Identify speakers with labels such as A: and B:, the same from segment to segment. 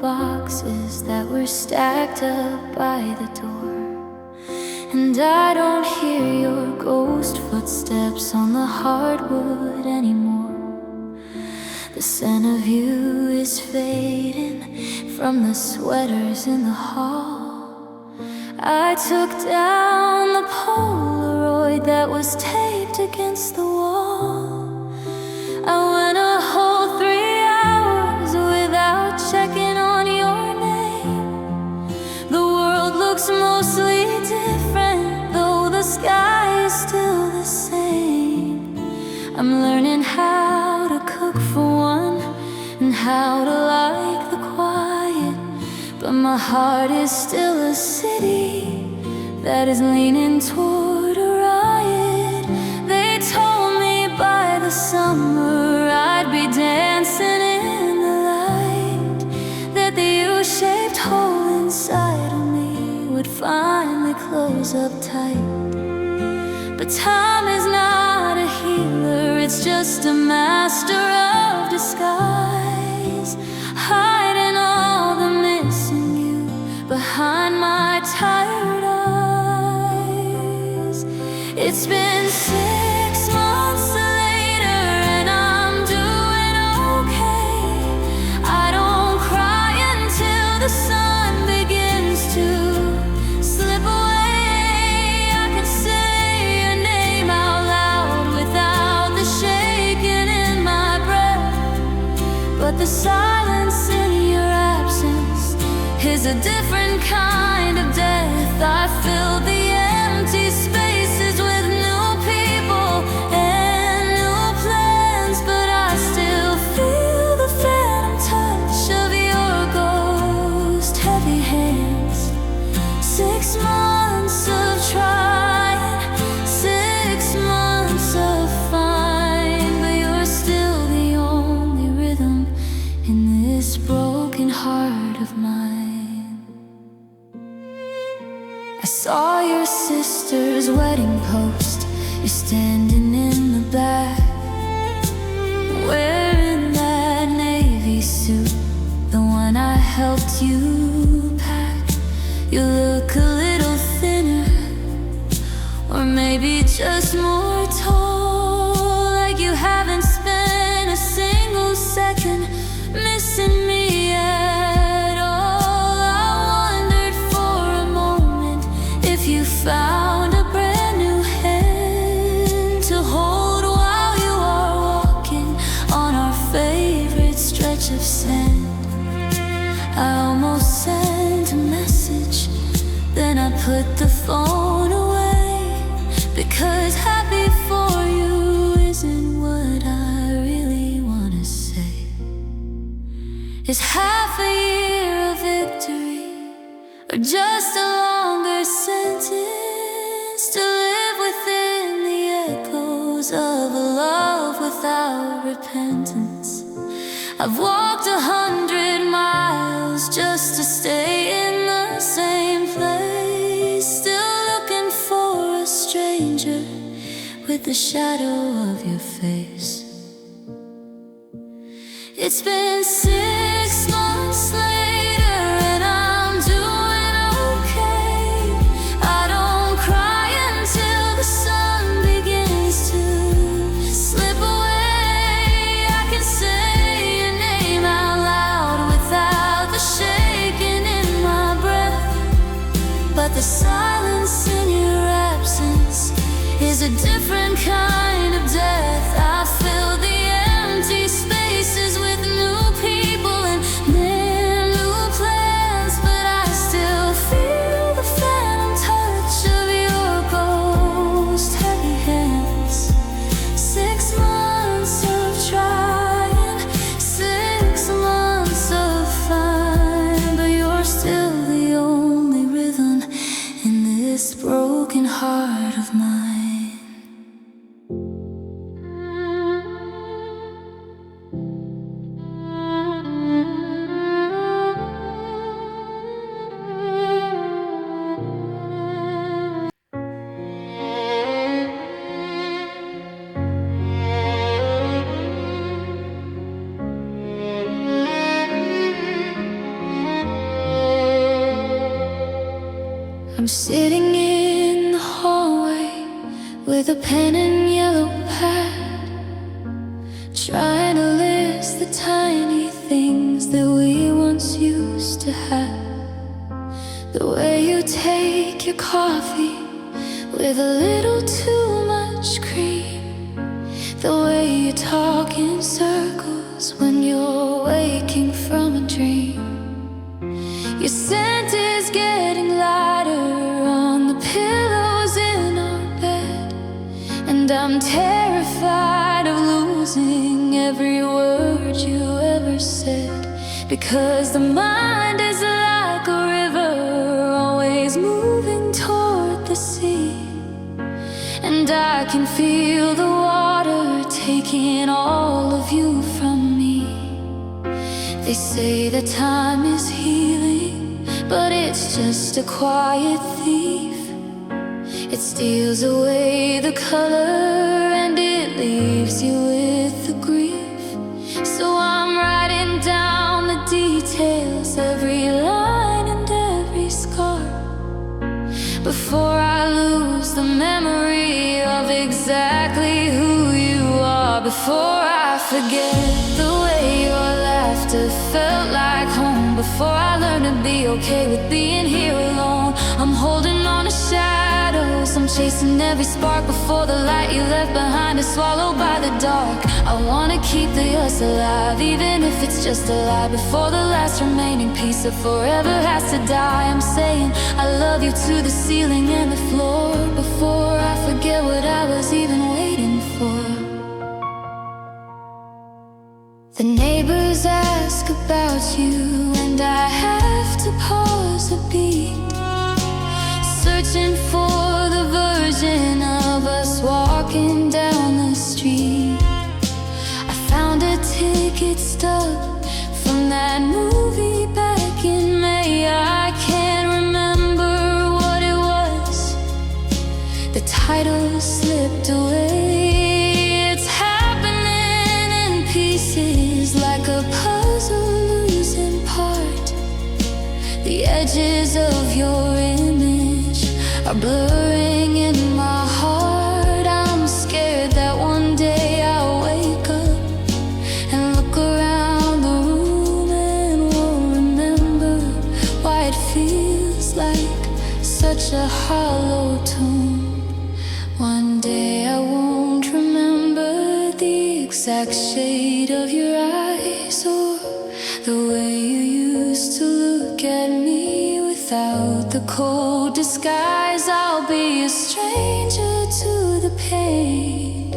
A: boxes that were stacked up by the door. And I don't hear your ghost footsteps on the hardwood anymore. The scent of you is fading from the sweaters in the hall. I took down the Polaroid that was taped against the wall. I went a whole 3 hours without checking on your name. The world looks mostly different, though the sky is still the same. I'm learning how to cook for one and how to like the quiet, but my heart is still a city that is leaning toward a riot. They told me by the summer I'd be dancing in the light, that the U-shaped hole inside of me would finally close up tight. But time is not a healer, it's just a master of disguise, hiding all the missing you behind my tired eyes. It's been 6 months later and I'm doing okay. I don't cry until the sun begins to slip away. I can say your name out loud without the shaking in my breath, but the silence in your absence is a different kind of death. I fill the empty spaces with new people and new plans, but I still feel the phantom touch of your ghost heavy hands. 6 months of trying, 6 months of fine, but you're still the only rhythm in this broken heart of mine. I saw your sister's wedding post. You're standing in the back, wearing that navy suit, the one I helped you pack. You look a little thinner, or maybe just more tall, like you haven't spent a single second missing me at all. I wondered for a moment if you found a brand new hand to hold while you are walking on our favorite stretch of sand. I almost sent a message, then I put the phone away, because happy for you isn't what I really wanna say. Is half a year of victory, or just a longer sentence to live within the echoes of a love without repentance? I've walked 100 miles just to stay in the same place, still looking for a stranger with the shadow of your face. It's been 6 months later and I'm doing okay. I don't cry until the sun begins to slip away. I can say your name out loud without the shaking in my breath, but the silence in your absence is a different kind of death. I fill the empty spaces with new people and new plans, but I still feel the phantom touch of your ghost heavy hands. 6 months of trying, 6 months of fine, but you're still the only rhythm in this broken heart of mine. I'm sitting in the hallway with a pen and yellow pad, trying to list the tiny things that we once used to have. The way you take your coffee with a little too much cream, the way you talk in circles when you're waking from a dream. Your scent is getting lighter on the pillows in our bed, and I'm terrified of losing every word you ever said. Because the mind is like a river, always moving toward the sea, and I can feel the water taking all of you from me. They say that time is healing, but it's just a quiet thief. It steals away the color and it leaves you with the grief. So I'm writing down the details, every line and every scar, before I lose the memory of exactly who you are. Before I forget the way your laughter felt like home, before I learn to be okay with being here alone. I'm holding on to shadows, I'm chasing every spark before the light you left behind is swallowed by the dark. I wanna keep the us alive, even if it's just a lie, before the last remaining piece of forever has to die. I'm saying I love you to the ceiling and the floor, before I forget what I was even waiting for. The neighbors ask about you, and I have to pause a beat, searching for the version of us walking down the street. I found a ticket stub from that movie back in May. I can't remember what it was, the title slipped away. It's happening in pieces, like a puzzle losing part. The edges of your image are blurring in my heart. I'm scared that one day I'll wake up and look around the room and won't remember why it feels like such a hollow tomb. One day I won't remember the exact shade of your eyes, or the way you used to look at me without the cold disguise. I'll be a stranger to the pain,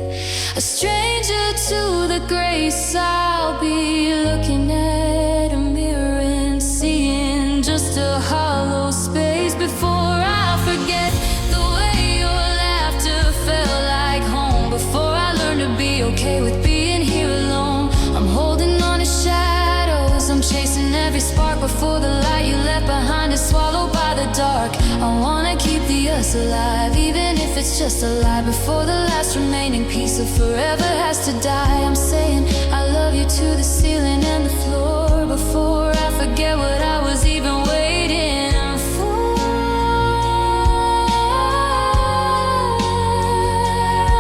A: a stranger to the grace. I'll be looking at a mirror and seeing just a hollow space, before I forget the way your laughter felt like home, before I learn to be okay with being here alone. I'm holding on to shadows, I'm chasing every spark before the light you left behind is swallowed by the dark. I wanna keep the us alive, even if it's just a lie, before the last remaining piece of forever has to die. I'm saying I love you to the ceiling and the floor, before I forget what I was even waiting for.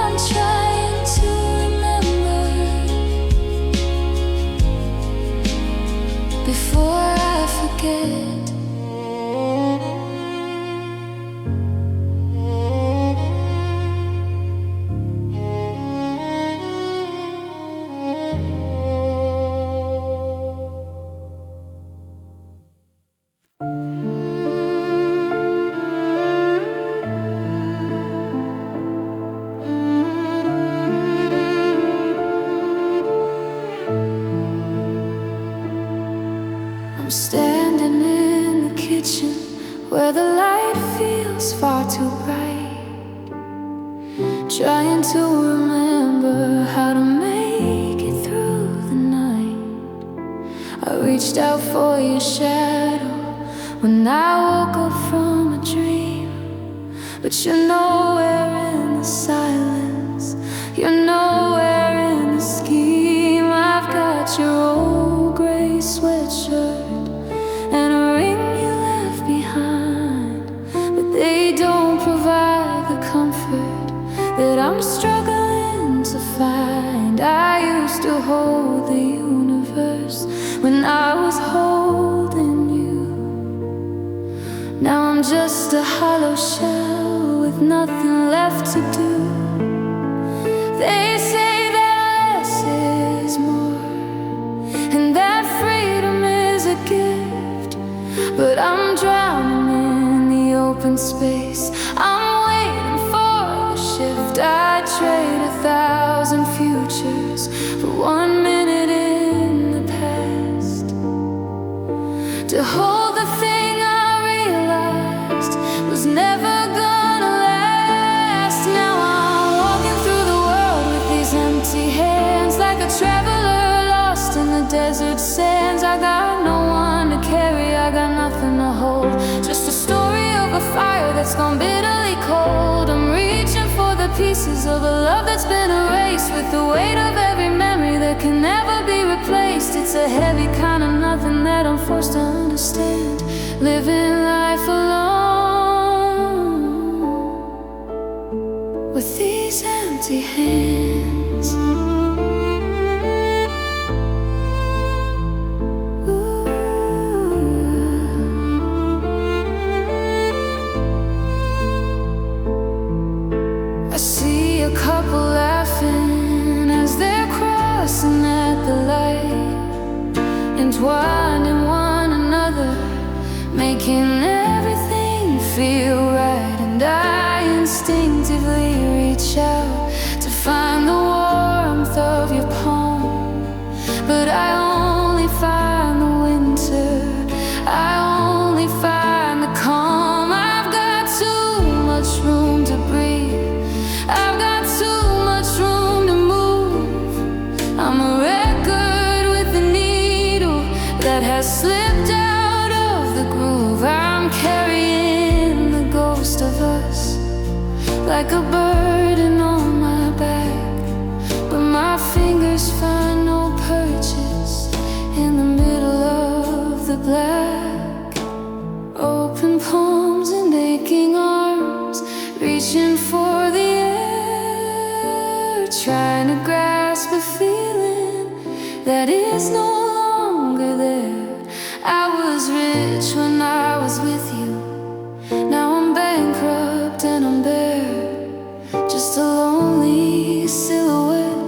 A: I'm trying to remember before I forget. I'm standing in the kitchen where the light feels far too bright, trying to remember how to make it through the night. I reached out for your shadow when I woke up from a dream, but you're nowhere in the silence, you're nowhere in the scheme. I've got your old gray sweatshirt and a ring you left behind, but I'm struggling to find. I used to hold the universe when I was holding you. Now I'm just a hollow shell with nothing left to do. They say that less is more, and that freedom is a gift, but I'm drowning in the open space. I'm waiting for a shift. I'd trade 1,000 futures for 1 minute in the past, to hold the thing I realized was never gonna last. Now I'm walking through the world with these empty hands, like a traveler lost in the desert sands. I got no one to carry, I got nothing to hold, just a story of a fire that's gone bitterly cold. I'm reaching for the pieces of a love that's been erased, with the weight of every memory that can never be replaced. It's a heavy kind of nothing that I'm forced to understand, living life alone with these empty hands. I see a couple laughing as they're crossing at the light, entwined in one another, making everything feel right. And I instinctively reach out to find the warmth of your palm, but I only find the winter, I only find the calm. I've got too much room to breathe, I've got too much room to move. I'm a record with a needle that has slipped out of the groove. I'm carrying the ghost of us like a burden on my back, but my fingers find no purchase in the middle of the black. Open palms and aching arms, reaching for the air, trying to grasp a feeling that is no longer there. I was rich when I was with you, now I'm bankrupt and I'm bare, just a lonely silhouette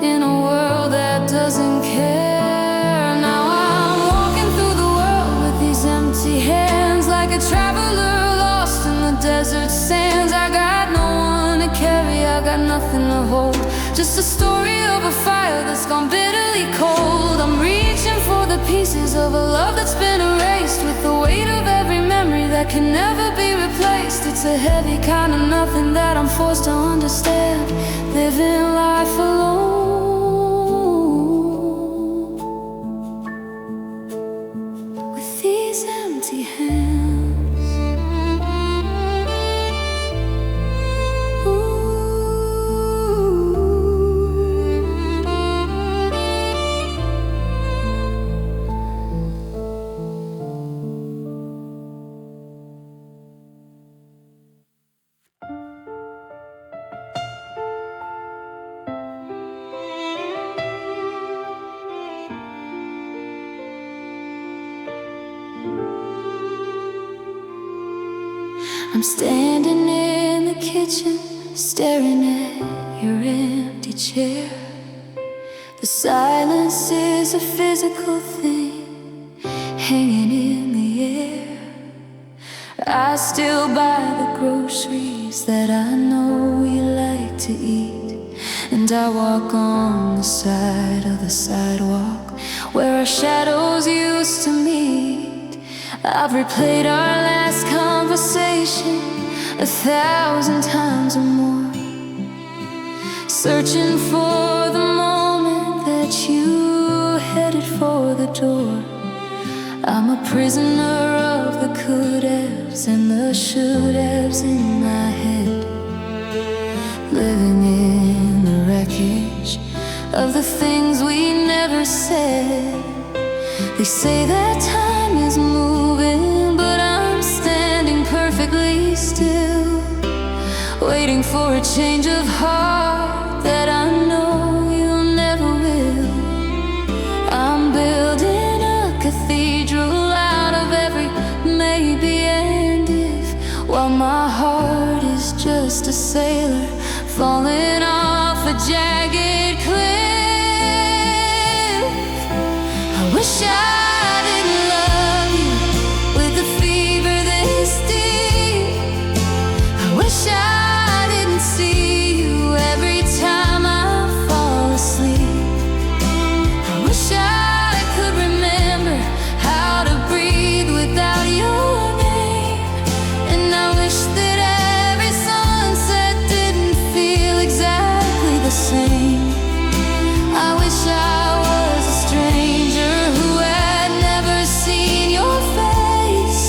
A: in a world that doesn't care. Now I'm walking through the world with these empty hands, like a traveler lost in the desert sands. I got no one to carry, I got nothing to hold, just a story of a fire that's gone bitterly cold. I'm reaching for the pieces of a love that's been erased, with the weight of every memory that can never be replaced. It's a heavy kind of nothing that I'm forced to understand, living life alone with these empty hands. Ooh. I'm standing in the kitchen, staring at your empty chair. The silence is a physical thing hanging in the air. I still buy the groceries that I know you like to eat, and I walk on the side of the sidewalk where our shadows used to meet. I've replayed our last conversation 1,000 times or more, searching for the moment that you headed for the door. I'm a prisoner of the could-haves and the should-haves in my head, living in the wreckage of the things we never said. They say that time is moving, but I'm standing perfectly still, waiting for a change of heart that I know you never will. I'm building a cathedral out of every maybe and if, while my heart is just a sailor falling off a jagged cliff. I wish I didn't love you with a fever this deep. I wish I didn't see you every time I fall asleep. I wish I could remember how to breathe without your name. And I wish that every sunset didn't feel exactly the same. I wish I was a stranger who had never seen your face,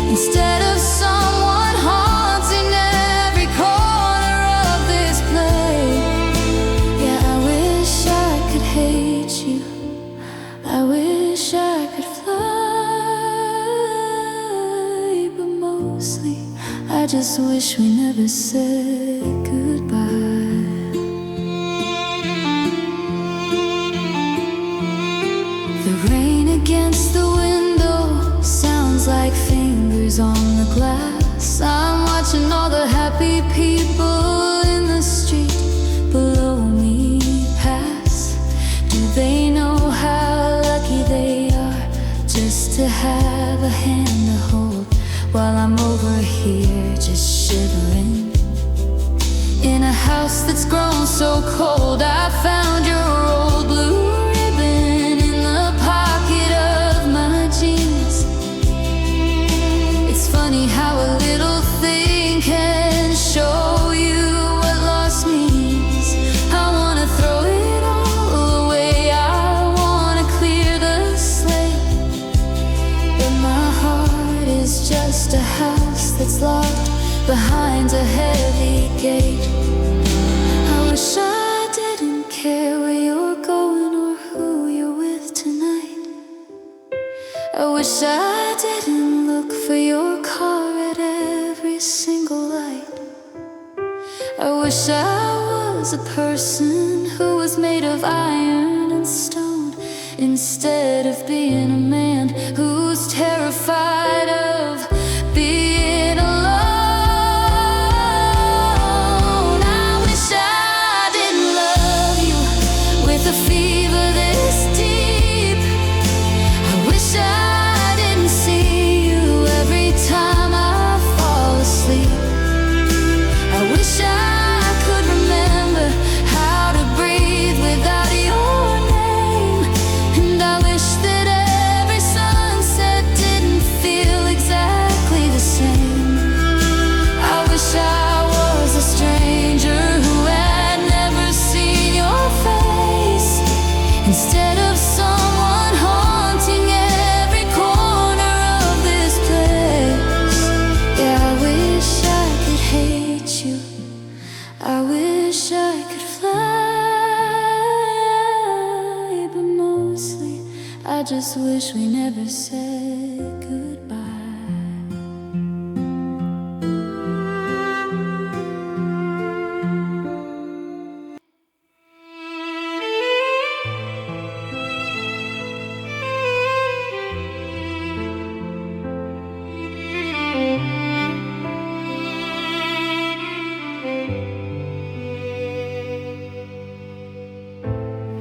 A: instead of someone haunting every corner of this place. Yeah, I wish I could hate you. I wish I could fly, but mostly I just wish we never said goodbye. The rain against the window sounds like fingers on the glass. I'm watching all the happy people in the street below me pass. Do they know how lucky they are just to have a hand to hold, while I'm over here just shivering in a house that's grown so cold? I found your old blue ribbon in the pocket of my jeans. It's funny how a little thing can show you what loss means. I wanna throw it all away, I wanna clear the slate, but my heart is just a house that's locked behind a heavy gate. I wish I didn't care where you're going or who you're with tonight. I wish I didn't look for your car at every single light. I wish I was a person who was made of iron and stone, instead of being a man who's terrified of being alone. I wish I didn't love you with a fever this deep. I wish I didn't see you every time I fall asleep. I wish I could remember how to breathe without your name. And I wish that every sunset didn't feel exactly the same. I wish I was a stranger who had never seen your face, instead of someone haunting every corner of this place. Yeah, I wish I could hate you. I wish I could fly, but mostly I just wish we never said goodbye.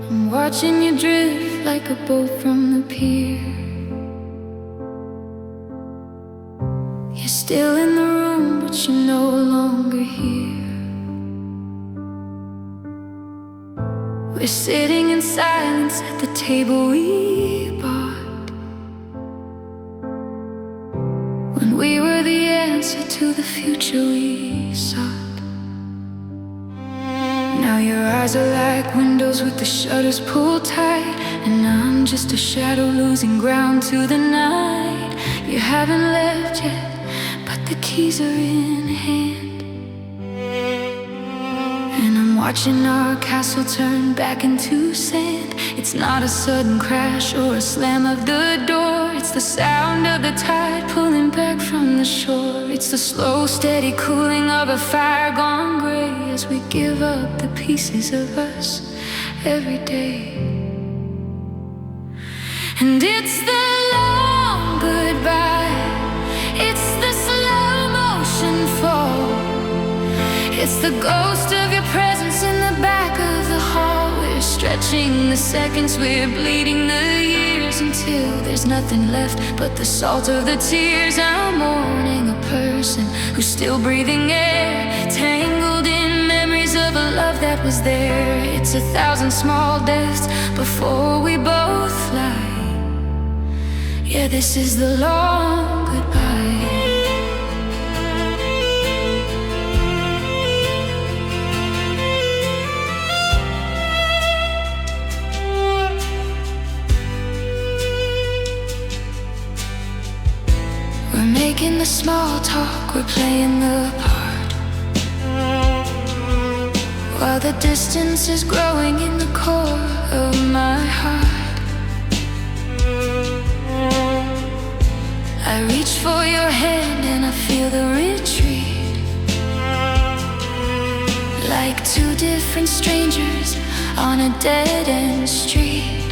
A: I'm watching you drift like a boat from the pier. You're still in the room, but you're no longer here. We're sitting in silence at the table we bought, when we were the answer to the future we sought. Now your eyes are like windows with the shutters pulled tight, and I'm just a shadow losing ground to the night. You haven't left yet, but the keys are in hand, and I'm watching our castle turn back into sand. It's not a sudden crash or a slam of the door. It's the sound of the tide pulling back from the shore. It's It's the slow, steady cooling of a fire gone gray as we give up the pieces of us every day. And it's the long goodbye, it's the slow motion fall, it's the ghost of your presence in the back of the hall. We're stretching the seconds, we're bleeding the years until there's nothing left but the salt of the tears. I'm mourning a person who's still breathing air, tangled in memories of a love that was there. It's 1,000 small deaths before we both fly. Yeah, this is the long goodbye. We're making the small talk, we're playing the part, while the distance is growing in the core of my heart. I reach for your hand and I feel the retreat, like two different strangers on a dead-end street.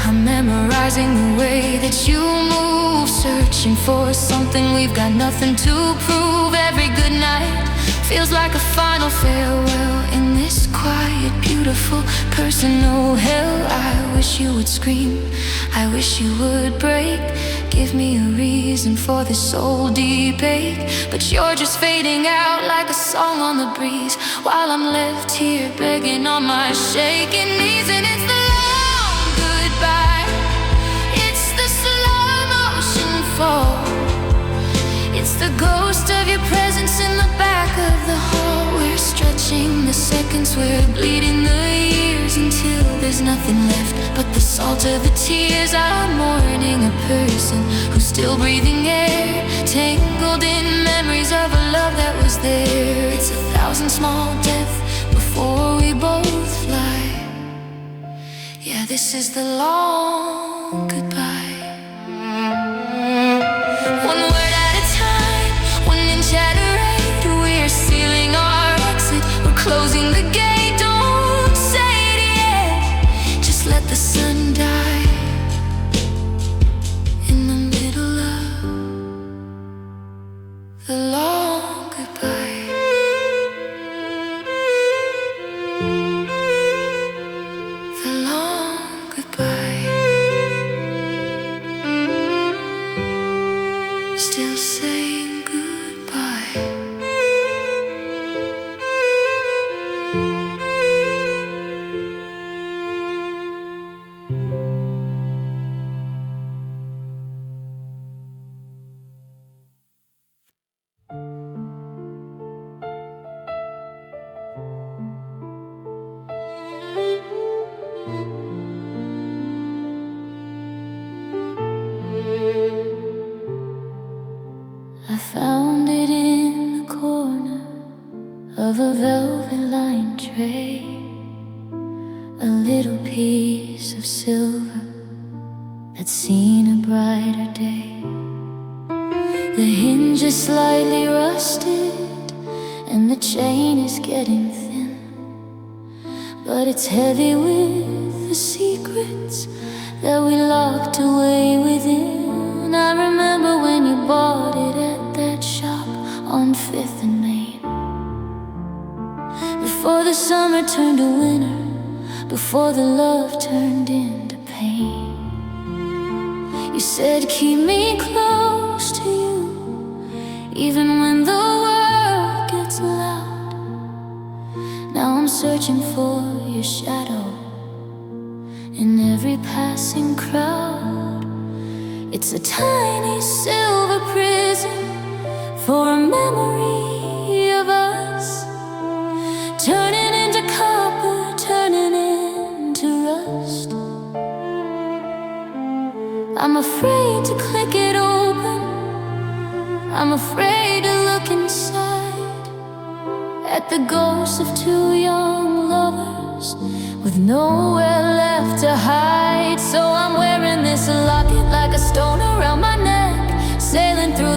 A: I'm memorizing the way that you move, searching for something we've got nothing to prove. Every good night feels like a final farewell in this quiet, beautiful, personal hell. I wish you would scream, I wish you would break, give me a reason for this soul deep ache. But you're just fading out like a song on the breeze, while I'm left here begging on my shaking knees. And it's the long goodbye, it's the slow motion fall, it's the ghost of your presence in the back of the hall. We're stretching the seconds, we're bleeding the years until there's nothing left but the salt of the tears. I'm mourning a person who's still breathing air, tangled in memories of a love that was there. It's 1,000 small deaths before we both fly. Yeah, this is the long goodbye. One word at a time, 1 inch at a rate. We're sealing our exit, we're closing the gate. Don't say it yet, just let the sun die in the middle of the long goodbye. The long goodbye. Still saying goodbye. I found it in the corner of a velvet-lined tray, a little piece of silver that's seen a brighter day. The hinge is slightly rusted and the chain is getting thin, but it's heavy with the secrets that we locked away within. I remember when you bought it at that shop on 5th and Main, before the summer turned to winter, before the love turned into pain. You said keep me close to you, even when the world gets loud. Now I'm searching for your shadow in every passing crowd. It's a tiny silver prison for a memory of us, turning into copper, turning into rust. I'm afraid to click it open, I'm afraid to look inside at the ghosts of two young lovers with nowhere left to hide. So I'm wearing this locket like a stone around my neck,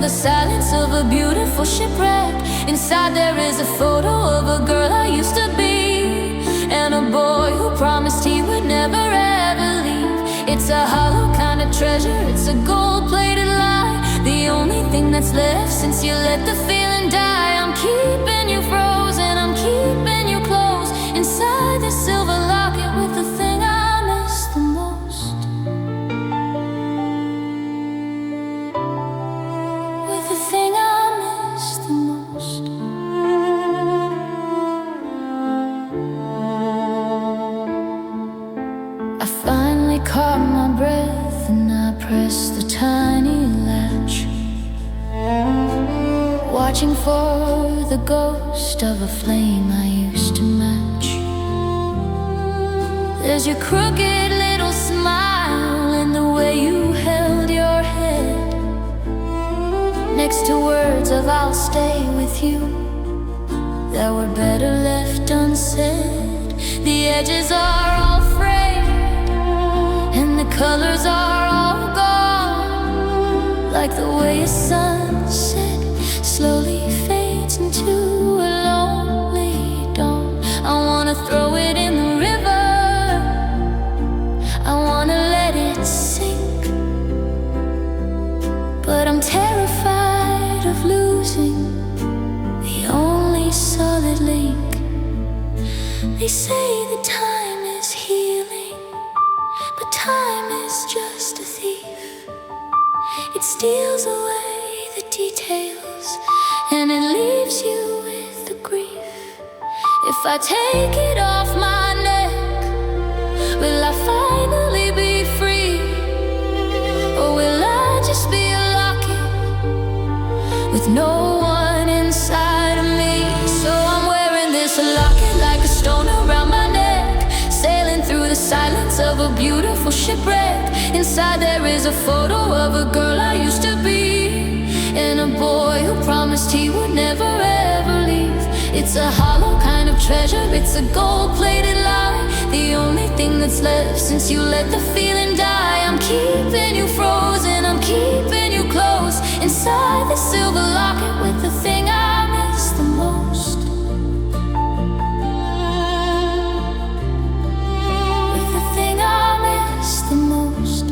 A: the silence of a beautiful shipwreck. Inside there is a photo of a girl I used to be, and a boy who promised he would never ever leave. It's a hollow kind of treasure, it's a gold-plated lie, the only thing that's left since you let the feeling die. I'm keeping you frozen, I'm keeping you close inside this silver locket with the thing I miss the most. With the thing I miss the most. I finally caught my breath and I pressed the tiny latch, watching for the ghost of a flame I used to match. There's your crooked little smile and the way you held your head next to words of "I'll stay with you" that were better left unsaid. The edges are all frayed and the colors are all gone, like the way a sunset slowly fades into a lonely dawn. I wanna throw it in the river, I wanna let it sink, but I'm terrified of losing the only solid link. They say that time is healing, but time is just a thief. It steals away the details and it leaves you with the grief. If I take it off my neck, will I finally be free? Or will I just be a locket with no one inside of me? So I'm wearing this locket like a stone around my neck, sailing through the silence of a beautiful shipwreck. Inside there is a photo of a girl I used to be, and a boy who promised he would never ever leave. It's a hollow kind of treasure, it's a gold-plated lie, the only thing that's left since you let the feeling die. I'm keeping you frozen, I'm keeping you close inside the silver locket with the thing I miss the most. With the thing I miss the most.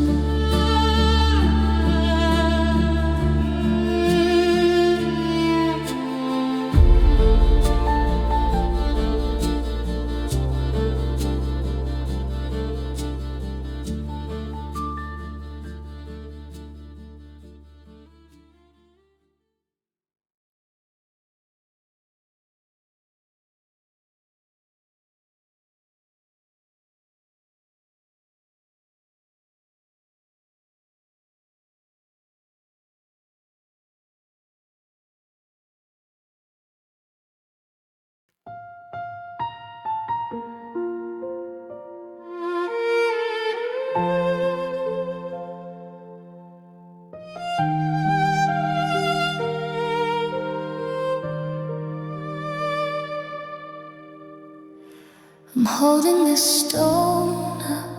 A: I'm holding this stone up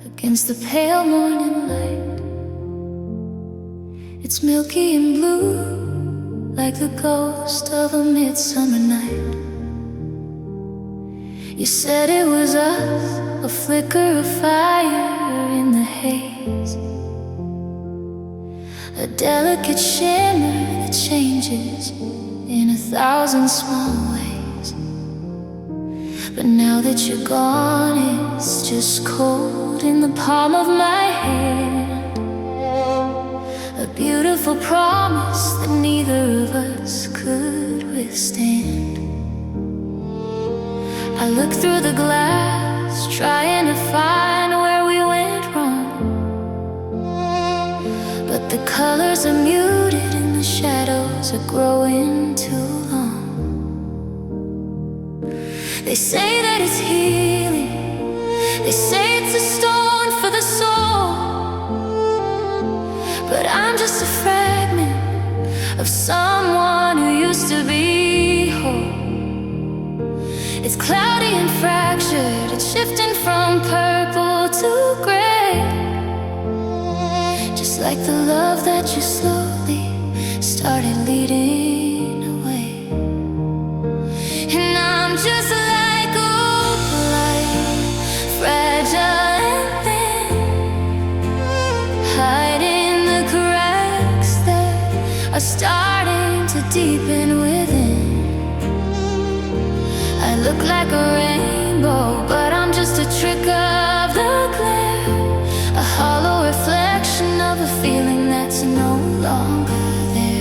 A: against the pale morning light. It's milky and blue, like the ghost of a midsummer night. You said it was us, a flicker of fire in the haze, a delicate shimmer that changes in 1,000 small ways. But now that you're gone, it's just cold in the palm of my hand. A beautiful promise that neither of us could withstand. I look through the glass, trying to find where we went wrong, but the colors are muted and the shadows are growing too long. They say that it's healing, they say it's a stone for the soul, but I'm just a fragment of someone who used to be whole. It's cloudy and fractured, it's shifting from purple to gray, just like the love that you slowly started leading away. And I'm just like old light, fragile and thin, hiding the cracks that are starting to deepen within. I look like a rainbow, but I'm just a trick of the glare, a hollow reflection of a feeling that's no longer there.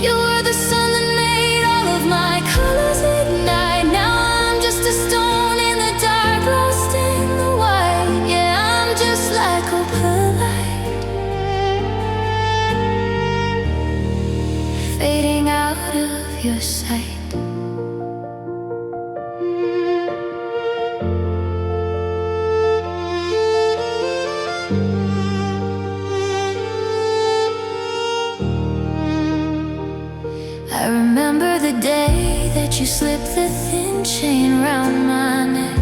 A: You were the sun that made all of my colors ignite. Now I'm just a stone in the dark, lost in the white. Yeah, I'm just like opalite, fading out of your sight. I remember the day that you slipped the thin chain round my neck,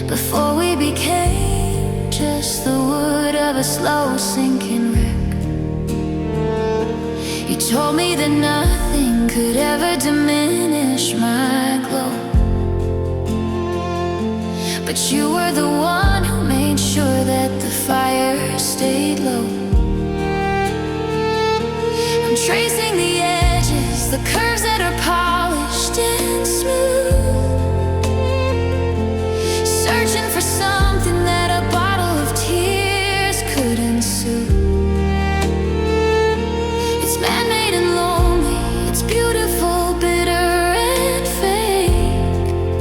A: before we became just the wood of a slow sinking wreck. You told me that nothing could ever diminish my glow, but you were the one who made sure that the fire stayed low. I'm tracing the edges, the curves that are polished and smooth, searching for something that a bottle of tears couldn't soothe. It's man-made and lonely, it's beautiful, bitter and fake,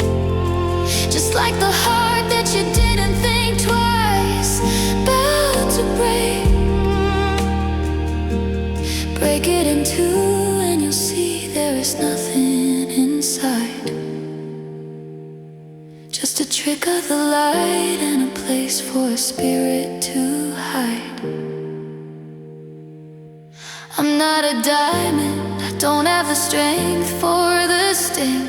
A: just like the heart that you didn't think twice about to break. Break it in two and you'll see there is nothing inside, just a trick of the light and a place for a spirit to hide. I'm not a diamond, I don't have the strength for the sting.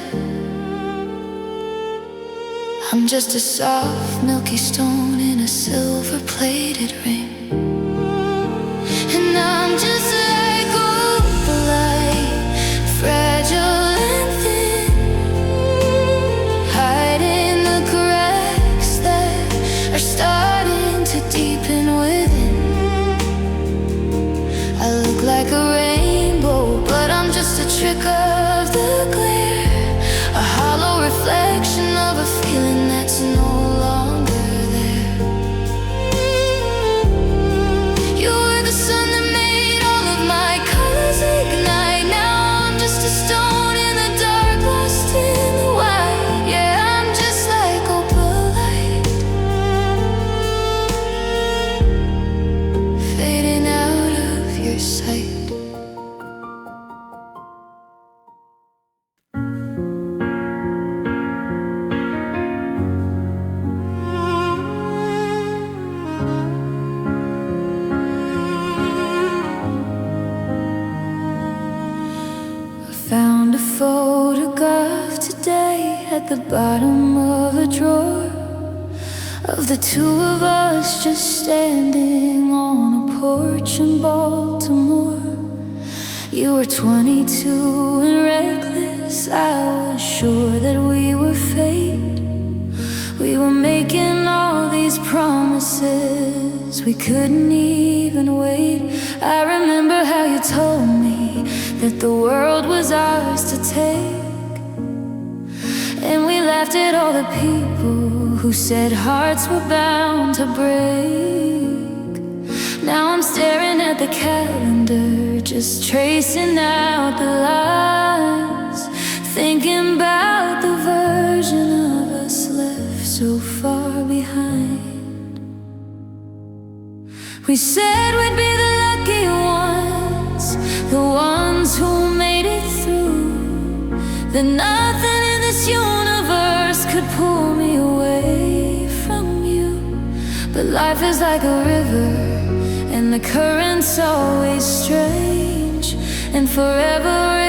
A: I'm just a soft, milky stone in a silver-plated ring. And I'm just like opalite, fragile and thin, hiding the cracks that are starting to deepen within. I look like a rainbow, but I'm just a trick of the glare, a hollow reflection of a feeling that's no longer there. You were the sun that made all of my colors ignite. Now I'm just a stone in the dark, lost in the white. Yeah, I'm just like opalite, fading out of your sight. Found a photograph today at the bottom of a drawer, of the two of us just standing on a porch in Baltimore. You were 22 and reckless, I was sure that we were fate. We were making all these promises, we couldn't even wait. I remember how you told me that the world was ours to take, and we laughed at all the people who said hearts were bound to break. Now I'm staring at the calendar, just tracing out the lines, thinking about the version of us left so far behind. We said we'd be the lucky ones, the ones who made it through, that nothing in this universe could pull me away from you. But life is like a river, and the current's always strange, and forever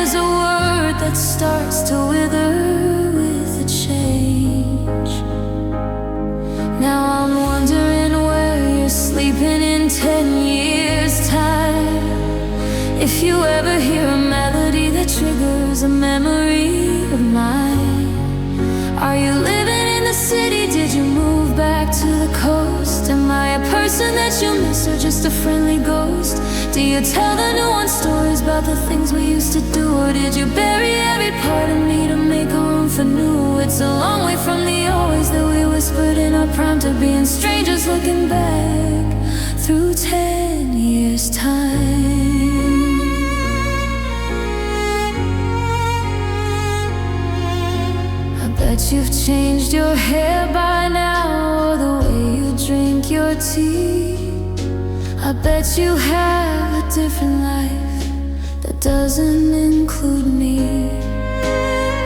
A: is a word that starts to wither with a change. Now I'm wondering where you're sleeping you ever hear a melody that triggers a memory of mine? Are you living in the city? Did you move back to the coast? Am I a person that you miss or just a friendly ghost? Do you tell the new one stories about the things we used to do? Or did you bury every part of me to make a room for new? It's a long way from the always that we whispered in our prime to being strangers looking back through 10 years' time. I bet you've changed your hair by now, or the way you drink your tea. I bet you have a different life that doesn't include me.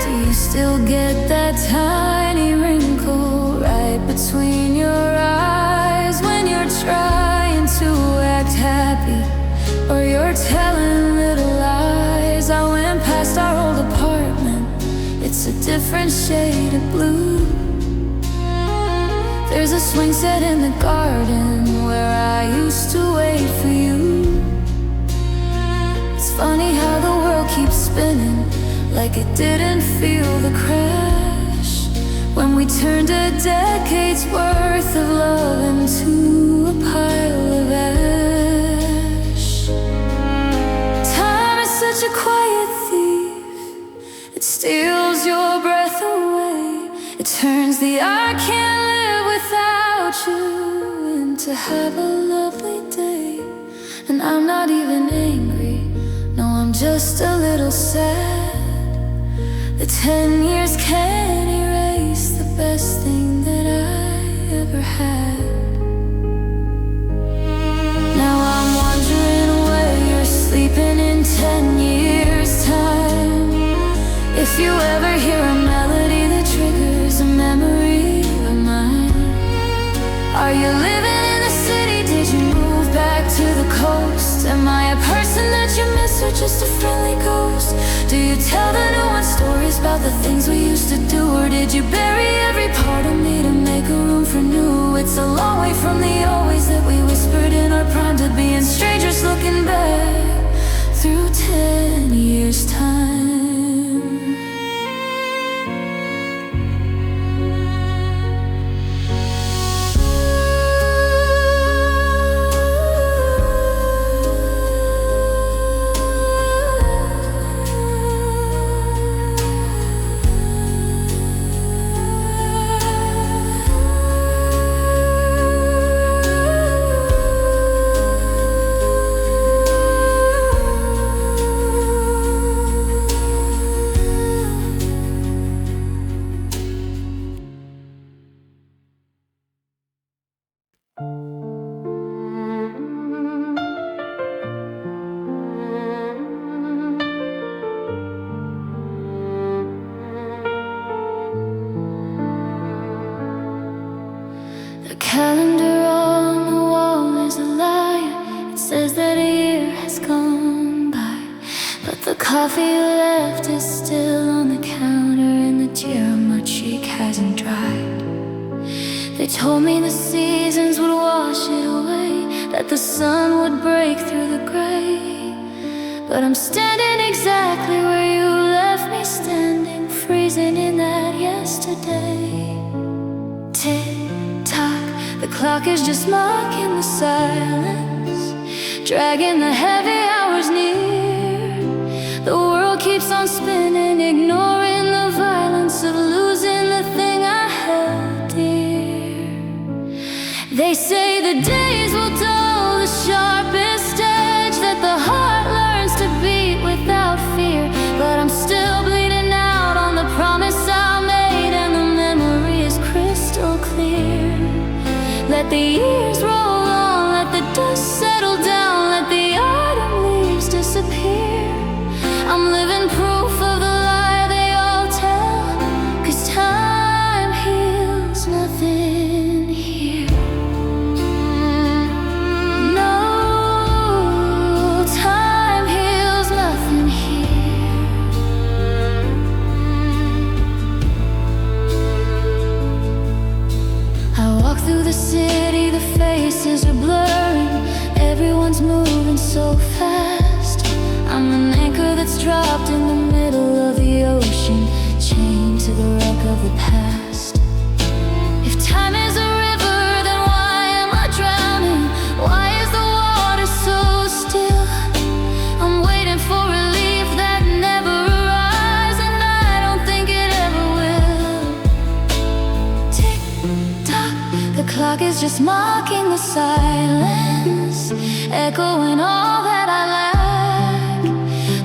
A: Do you still get that tiny wrinkle right between your eyes when you're trying to act happy, or you're telling little lies? I went past our old apartment, it's a different shade of blue. There's a swing set in the garden where I used to wait for you. It's funny how the world keeps spinning, like it didn't feel the crash when we turned a decade's worth of love into a pile of ash. Time is such a quiet thief, it steals your breath away. It turns the I can't live without you into have a lovely day. And I'm not even angry, no, I'm just a little sad. The 10 years can't erase the best thing that I ever had. Now I'm wondering where you're sleeping in 10 years' time. If you ever hear a melody that triggers a memory of mine. Are you living in the city? Did you move back to the coast? Am I a person that you miss or just a friendly ghost? Do you tell the new one stories about the things we used to do? Or did you bury every part of me to make a room for new? It's a long way from the always that we whispered in our prime to being strangers looking back through 10 years' time. The calendar on the wall is a liar. It says that a year has gone by, but the coffee you left is still on the counter, and the tear on my cheek hasn't dried. They told me the seasons would wash it away, that the sun would break through the gray. But I'm standing exactly where you left me standing, freezing in that yesterday. Tick-tock, the clock is just mocking the silence, dragging the heavy hours near. The world keeps on spinning, ignoring the violence of losing the thing I held dear. They say the days will dull the sharpest edge, that the heart learns to beat without fear. But I'm still bleeding out on the promise I made, and the memory is crystal clear. Let the years roll on, let the dust settle down, let the autumn leaves disappear. I'm living proof of the lie they all tell, 'cause time heals nothing here. No, time heals nothing here. I walk through the city, the faces are blurring, everyone's moving so fast. I'm an anchor that's dropped in the middle of the ocean, chained to the wreck of the past. If time is a river, then why am I drowning? Why is the water so still? I'm waiting for relief that never arrives, and I don't think it ever will. Tick tock, the clock is just mocking the silence, echoing all that I lack.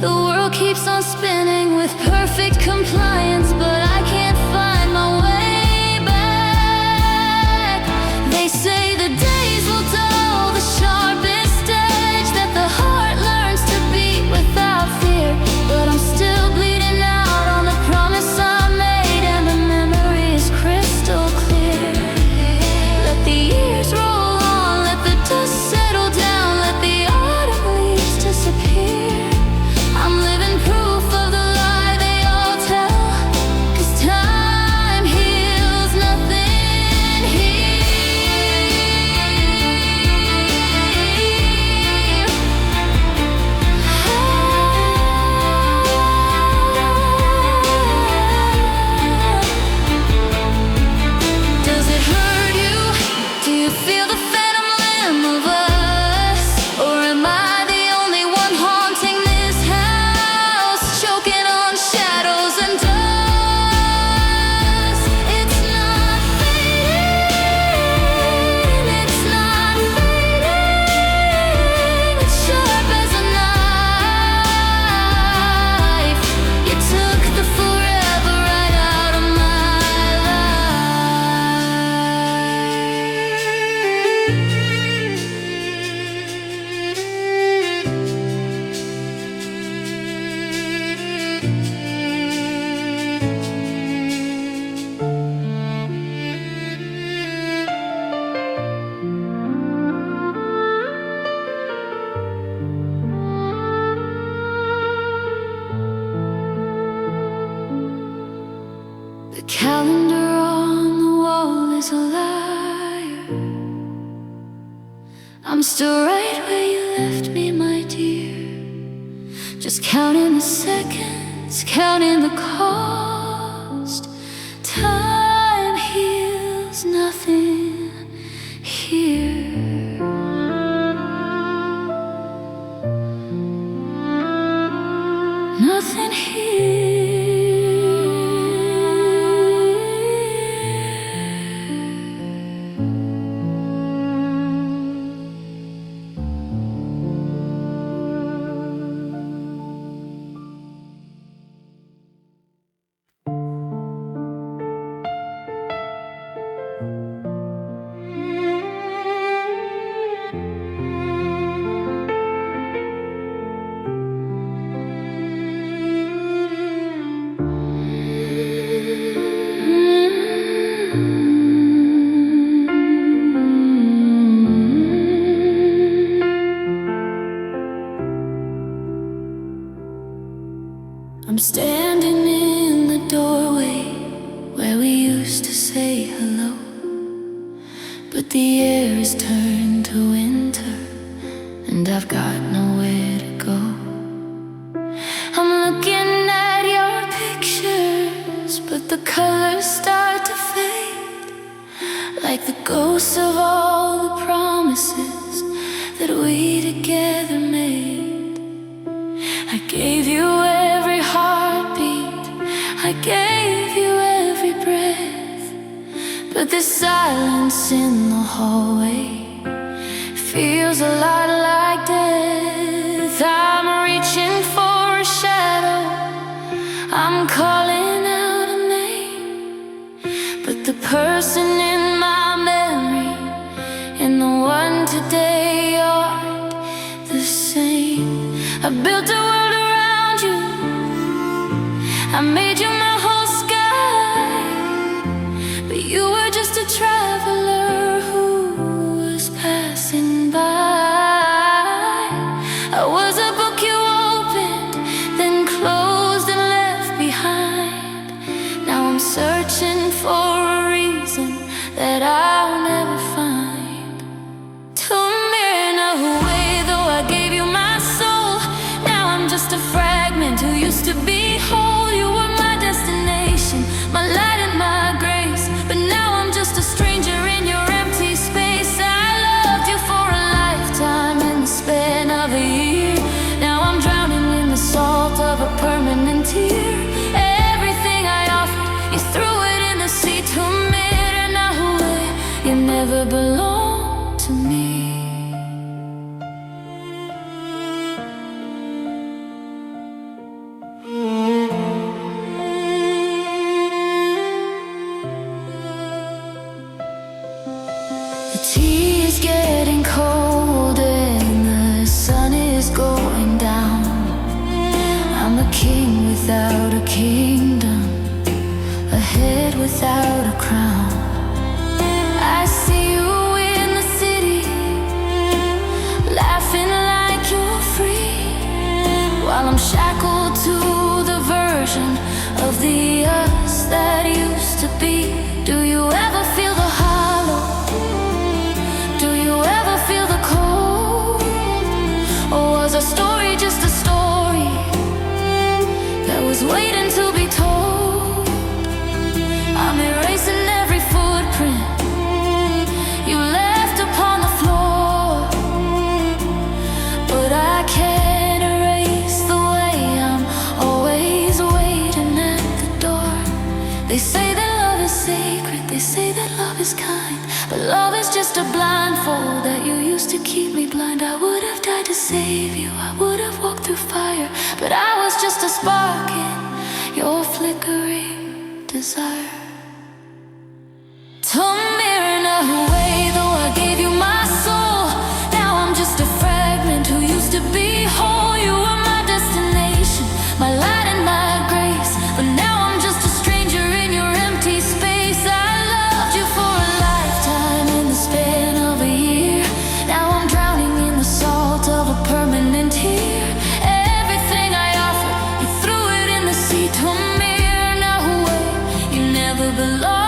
A: The world keeps on spinning with perfect compliance, but I can't find my way back. They say the days will dull the sharpest edge, that the heart learns to beat without fear. But I'm still bleeding out on the promise I made, and the memory is crystal clear. Let the years roll on, let the dust settle down, let the autumn leaves disappear. I'm living proof of the lie they all tell, 'cause time heals nothing here. Does it hurt you? Do you feel the phantom limb of us? Or am I the only one haunting this house, choking on shadows and dust? It's not fading, it's not fading. It's sharp as a knife. You took the forever right out of my The calendar on the wall is a liar. I'm still right where you left me, my dear. Just counting the seconds, counting the cost. Time heals nothing here. Nothing here. I'm standing in the doorway where we used to say hello, but the air has turned to winter and I've got nowhere to go. I'm looking at your pictures, but the colors start to fade, like the ghosts of all the promises that we together made. I gave you every heartbeat, I gave you every breath, but this silence in the hallway feels a lot like death. I'm reaching for a shadow, I'm calling out a name, but the person in my memory and the one today aren't the same. I built a world around you, I made you my whole sky, but you were just a traveler who was passing by. I was a book you opened, then closed and left behind. Now I'm searching for a reason that I'll never find. Told me in a way, though I gave you my soul, now I'm just belong to me. The tea is getting cold and the sun is going down. I'm a king without a kingdom, a head without a crown. I see you in the city, laughing like you're free, while I'm shackled to the version of the us that used to be. Do you ever feel the hollow? Do you ever feel the cold? Or was our story just a story that was waiting to be told? I'm erasing every footprint you left upon the floor, but I can't erase the way I'm always waiting at the door. They say that love is sacred, they say that love is kind, but love is just a blindfold that you used to keep me blind. I would have died to save you, I would have walked through fire, but I was just a spark in your flickering desire. Told me run away, though I gave you my soul. Now I'm just a fragment who used to be whole. You were my destination, my light and my grace, but now I'm just a stranger in your empty space. I loved you for a lifetime in the span of a year. Now I'm drowning in the salt of a permanent tear. Everything I offered, you threw it in the sea. Told me run away, you never belonged.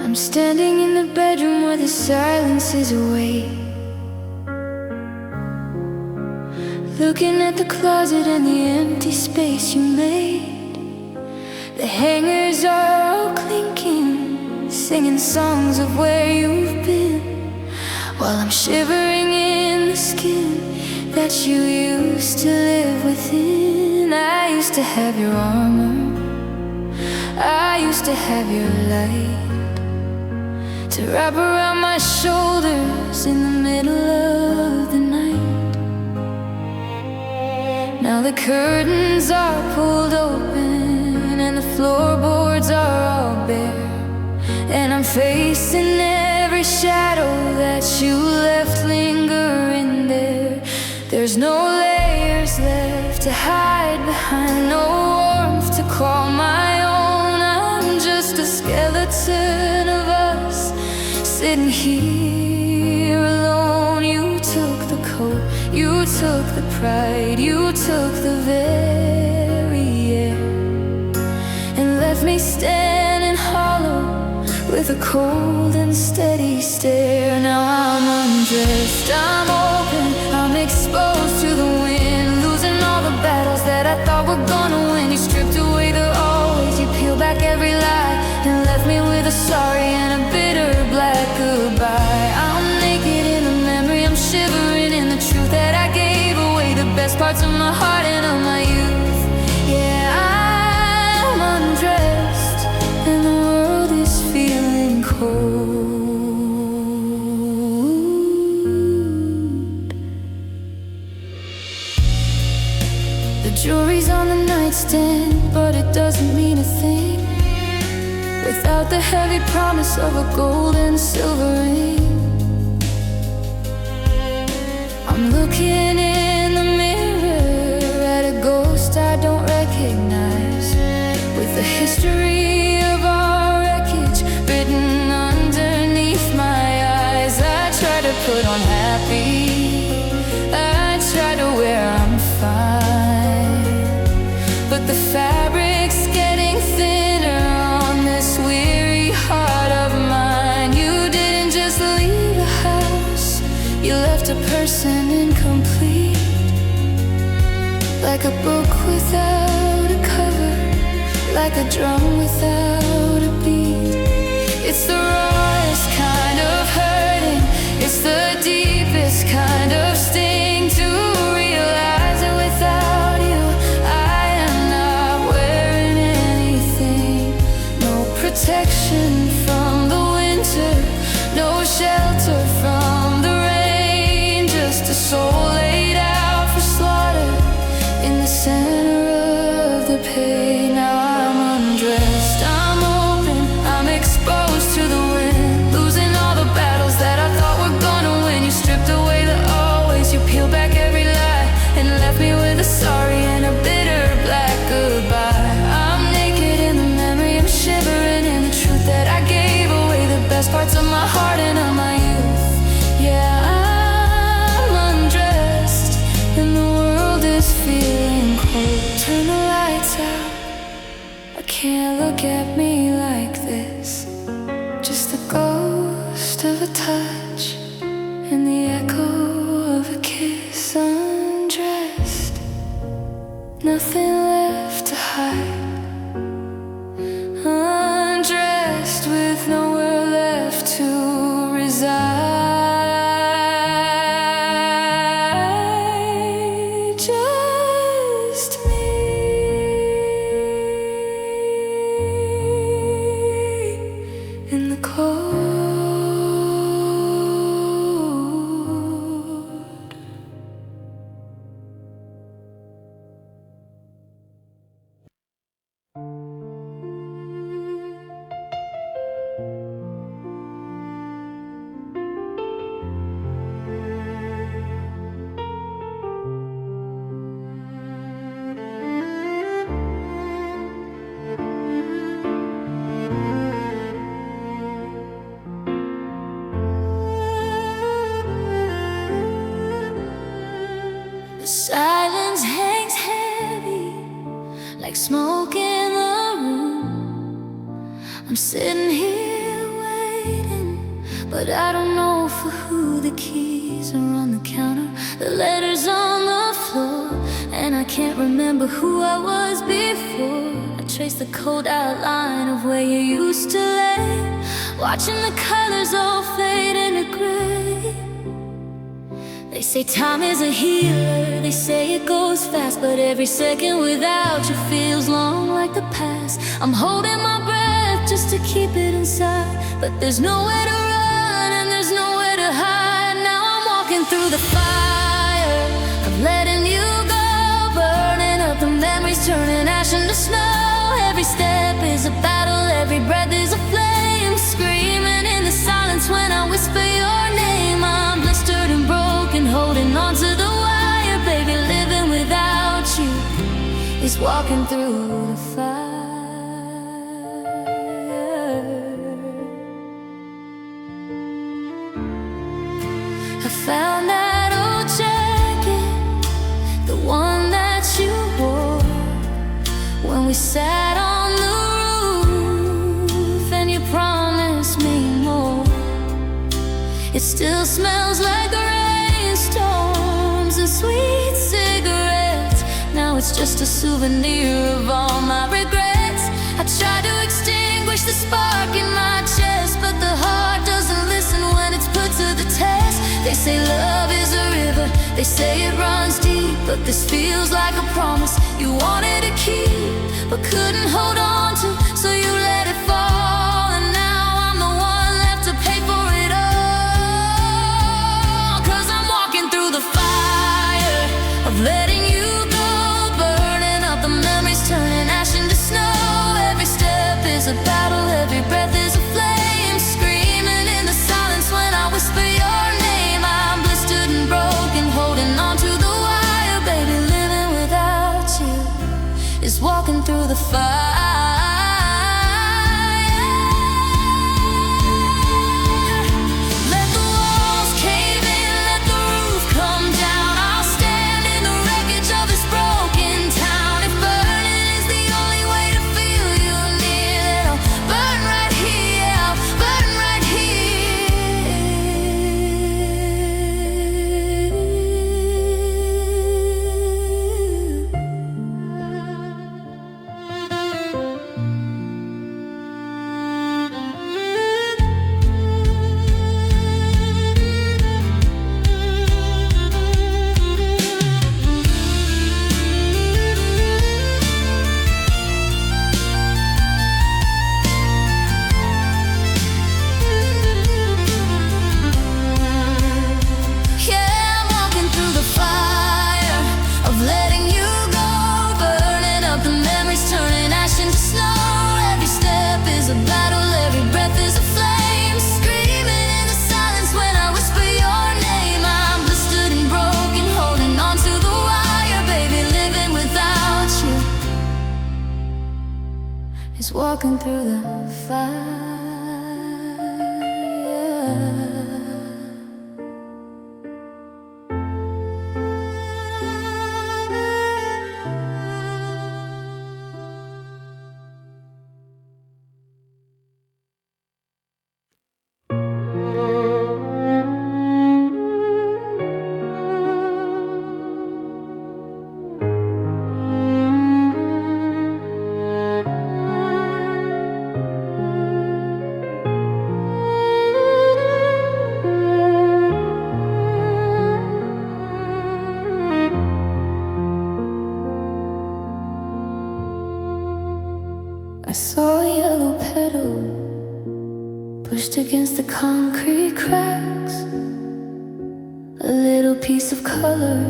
A: I'm standing in the bedroom where the silence is away, looking at the closet and the empty space you made. The hangers are all clinking, singing songs of where you've been, while I'm shivering in the skin that you used to live within. I used to have your armor, I used to have your light to wrap around my shoulders in the middle of the night. Now the curtains are pulled open and the floorboards are all bare, and I'm facing every shadow that you left lingering there. There's no layers left to hide behind, no warmth to call my own. I'm just a skeleton of us sitting here alone. You took the coat, you took the pride, you took the very air, and left me standing hollow with a cold and steady stare. Now I'm undressed, I'm open, I'm exposed to the wind, losing all the battles that I thought were gonna win. You stripped away the always, you peeled back every lie, and left me with a sorry and a bitter black goodbye. I'm naked in the memory, I'm shivering in the truth that I gave away the best parts of my heart and of my youth. Yeah, I'm undressed and the world is feeling cold. The jewelry's on the nightstand, but it doesn't mean a thing without the heavy promise of a gold and silver ring. I'm looking in the mirror at a ghost I don't recognize, with the history of our wreckage written on put on happy. I try to wear I'm fine, but the fabric's getting thinner on this weary heart of mine. You didn't just leave a house, you left a person incomplete, like a book without a cover, like a drum without a beat. It's the rawest kind of hurting, it's the deepest kind of sting to realize that without you I am not wearing anything. No protection from the winter, no shelter from the rain, just a soul laid out for slaughter in the center of the pain. Now I'm undressed, I'm open, I'm exposed to the wind, losing all the battles that I thought were gonna win. You stripped away the always, you peeled back every lie, and left me with a sorry and a bitter black goodbye. I'm naked in the memory, I'm shivering in the truth that I gave away the best parts of my heart and of my youth. Yeah, I'm undressed and the world is feeling cold. Turn the lights out, I can't look at me like this. Just the ghost of a touch and the echo of a kiss. Undressed, nothing left to hide. Undressed with nowhere left to reside. Just me in the cold. The silence hangs heavy, like smoke in the room. I'm sitting here waiting, but I don't know for who. The keys are on the counter, the letters on the floor, and I can't remember who I was before. I trace the cold outline of where you used to lay, watching the colors all fade into gray. They say time is a healer, they say it goes fast, but every second without you feels long like the past. I'm holding my breath just to keep it inside, but there's nowhere to run and there's nowhere to hide. Now I'm walking through the fire of letting you go, burning up the memories, turning ash into snow. Every step is a battle, every breath is a flame, screaming in the silence when I whisper your name. I'm blistered and broken, holding on to the wire, baby. Living without you is walking through the fire. I found that old jacket, the one that you wore when we sat on the roof, and you promised me more. It still smells like rainstorms and sweet cigarettes. Now it's just a souvenir of all my regrets. I try to extinguish the spark in my chest, but the heart doesn't listen when it's put to the test. They say love is a river, they say it runs deep, but this feels like a promise you wanted to keep, but couldn't hold on to, so you let it fall. And now I'm the one left to pay for it all, 'cause I'm walking through the fire of letting you go, burning up the memories, turning ash into snow. Every step is a battle, every breath is a flame, screaming in the silence when I whisper your name. I'm blistered and broken, holding on to the wire, baby. Living without you is walking through the fire. walking through the fire. I saw a yellow petal pushed against the concrete cracks, a little piece of color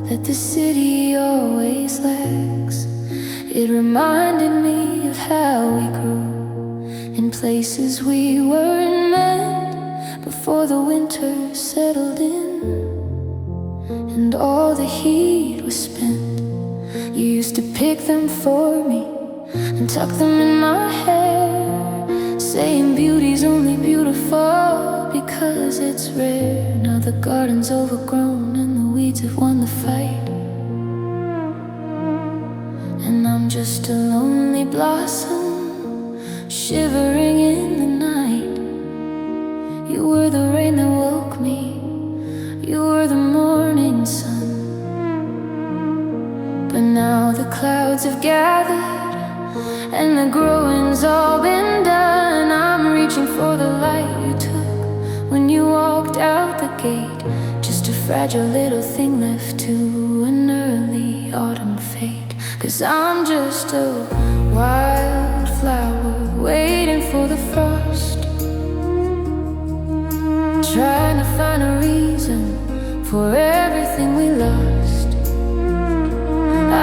A: that the city always lacks. It reminded me of how we grew in places we weren't meant before the winter settled in and all the heat was spent. You used to pick them for me and tuck them in my hair, saying beauty's only beautiful because it's rare. Now the garden's overgrown and the weeds have won the fight, and I'm just a lonely blossom shivering in the night. You were the rain that woke me, you were the morning sun, but now the clouds have gathered and the growing's all been done. I'm reaching for the light you took when you walked out the gate, just a fragile little thing left to an early autumn fate. 'Cause I'm just a wildflower waiting for the frost, trying to find a reason for everything we lost.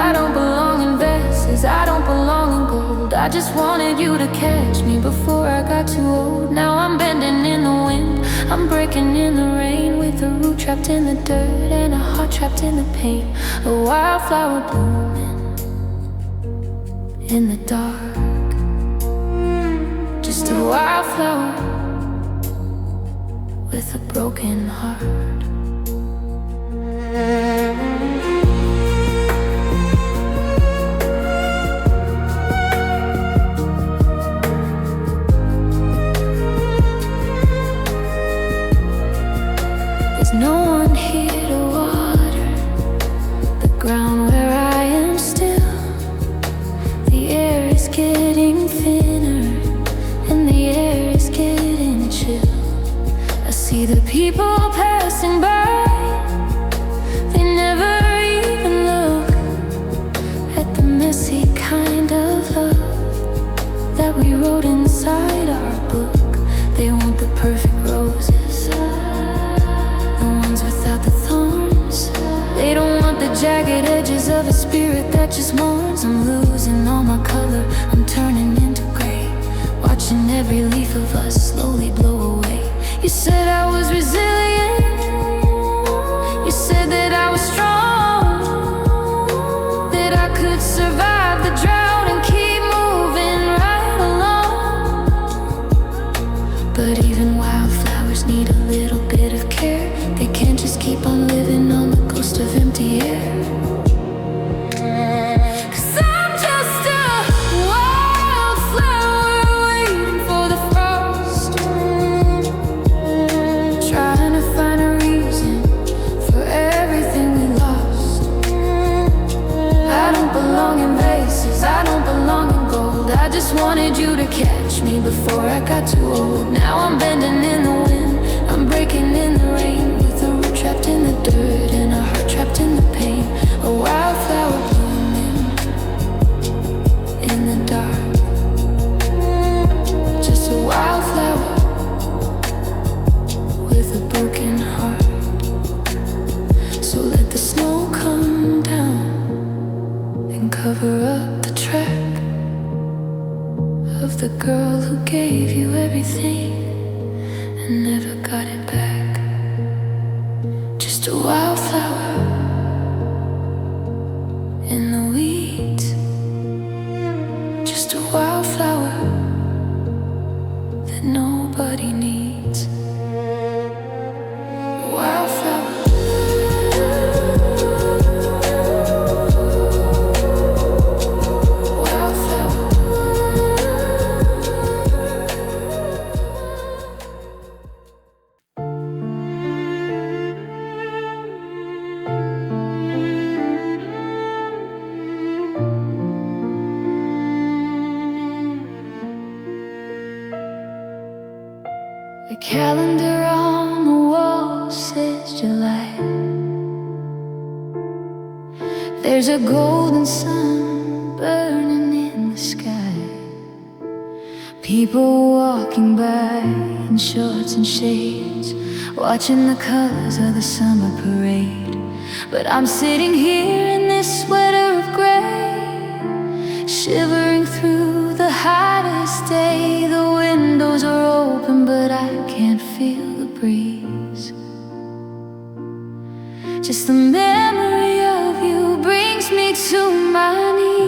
A: I don't belong in vases, I don't belong in gold. I just wanted you to catch me before I got too old. Now I'm bending in the wind, I'm breaking in the rain, with a root trapped in the dirt and a heart trapped in the pain. A wildflower blooming in the dark, just a wildflower with a broken heart. No one here to water the ground where I am still. The air is getting thinner and the air is getting chill. I see the people passing by, they never even look at the messy kind of love that we wrote inside our book. They want the perfect roses, without the thorns. They don't want the jagged edges of a spirit that just mourns. I'm losing all my color, I'm turning into gray, watching every leaf of us slowly blow away. You said I was resilient, you said that I was strong, that I could survive the drought and keep moving right along. But even wildflowers need a little bit of care. They can't just keep on living on the ghost of empty air. 'Cause I'm just a wildflower waiting for the frost, trying to find a reason for everything we lost. I don't belong in vases, I don't belong in gold. I just wanted you to catch me before I got too old. Now I'm bending in the wind, I'm breaking in the rain, trapped in the dirt and a heart trapped in the pain. A wildflower blooming in the dark, just a wildflower with a broken heart. So let the snow come down and cover up the track of the girl who gave you everything and never got it back. Just a wildflower in the weeds, just a wildflower The calendar on the wall says July. There's a golden sun burning in the sky. People walking by in shorts and shades, watching the colors of the summer parade. But I'm sitting here in this sweater of gray, shivering through the hottest day. The windows are open, but I can't feel the breeze. Just the memory of you brings me to my knees.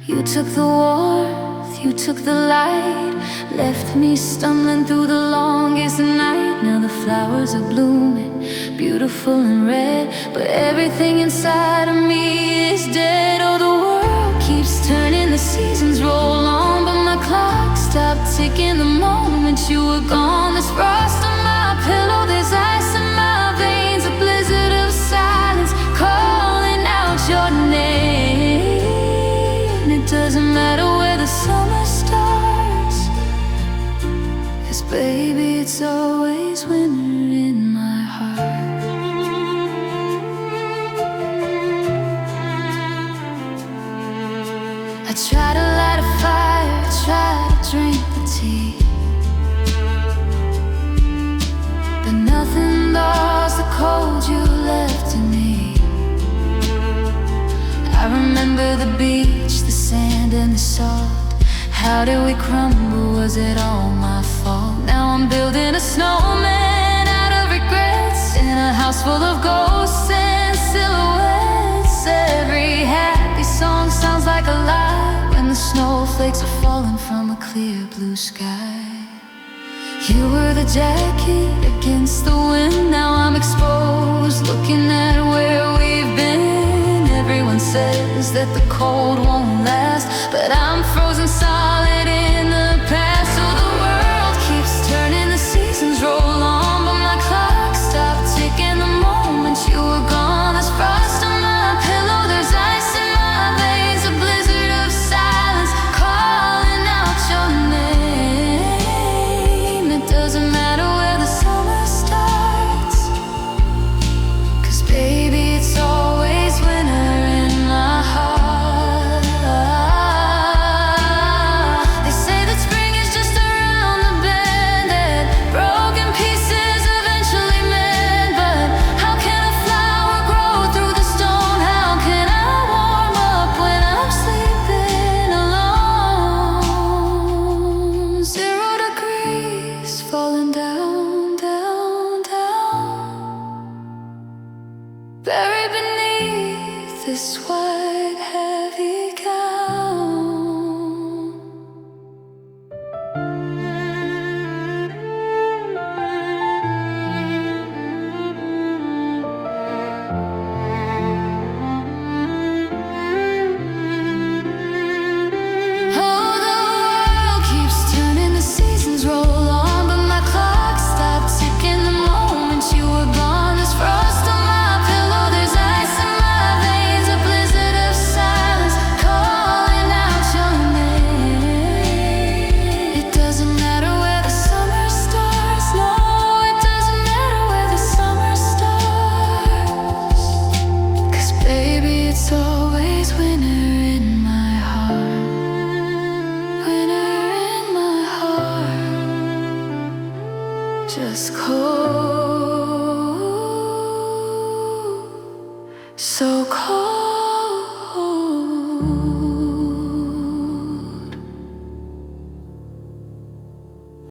A: You took the warmth, you took the light, left me stumbling through the longest night. Now the flowers are blooming, beautiful and red, but everything inside of me is dead. Oh, the world keeps turning, the seasons roll on, but my clock stopped ticking the moment you were gone. There's frost on my pillow, there's ice in my veins, a blizzard of silence calling out your name. It doesn't matter where the summer starts, 'cause baby, it's always winter in my heart. I try to light a fire, try to drink the tea, but nothing lost the cold you left in me. I remember the beach, the sand and the salt. How did we crumble? Was it all my fault? Now I'm building a snowman out of regrets, in a house full of ghosts and silhouettes. Every happy song sounds like a lie when the snowflakes are falling from a clear blue sky. You were the jacket against the wind, now I'm exposed, looking at where we've been. Everyone says that the cold won't last, but I'm frozen solid in the past. So the world keeps turning, the seasons roll on, but my clock stopped ticking the moment you were gone. There's frost on my pillow, there's ice in my veins, a blizzard of silence calling out your name. It doesn't matter where the summer starts, 'cause baby, it's always winter in my heart. They say that spring is just around the bend, that broken pieces eventually mend. But how can a flower grow through the stone? How can I warm up when I'm sleeping alone? 0 degrees falling down, down, down, buried beneath this white heavy gown. Oh, the world keeps turning, the seasons roll on, but my clock stopped ticking the moment you were gone. There's frost on my pillow, there's ice in my veins, a blizzard of silence calling out your name. It doesn't matter where the summer starts, no, it doesn't matter where the summer starts, 'cause baby, it's always winter in my heart. Winter in my heart, just cold, so